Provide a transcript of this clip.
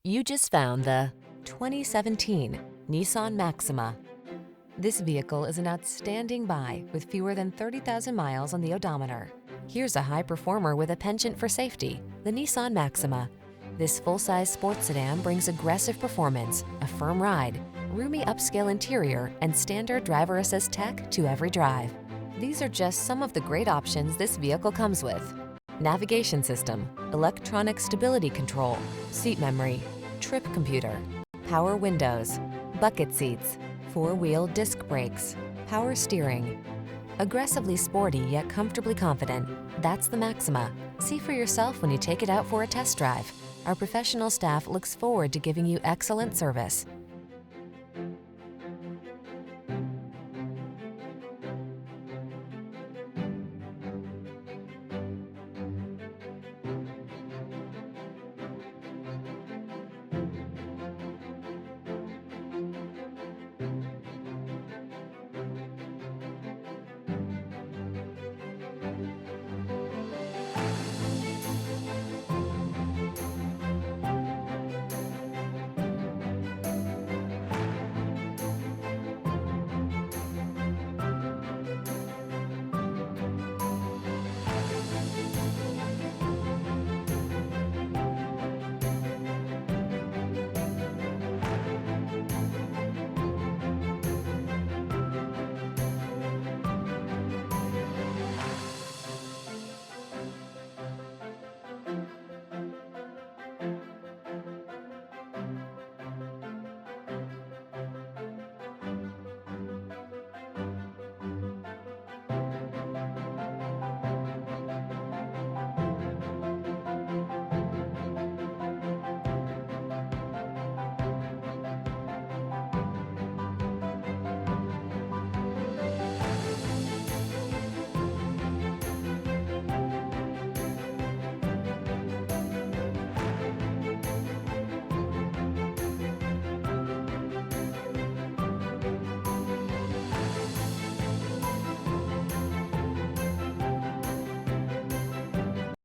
You just found the 2017 Nissan Maxima. This vehicle is an outstanding buy with fewer than 30,000 miles on the odometer. Here's a high performer with a penchant for safety, the Nissan Maxima. This full-size sports sedan brings aggressive performance, a firm ride, roomy upscale interior, and standard driver assist tech to every drive. These are just some of the great options this vehicle comes with: navigation system, electronic stability control, seat memory, trip computer, power windows, bucket seats, four-wheel disc brakes, power steering. Aggressively sporty yet comfortably confident. That's the Maxima. See for yourself when you take it out for a test drive. Our professional staff looks forward to giving you excellent service.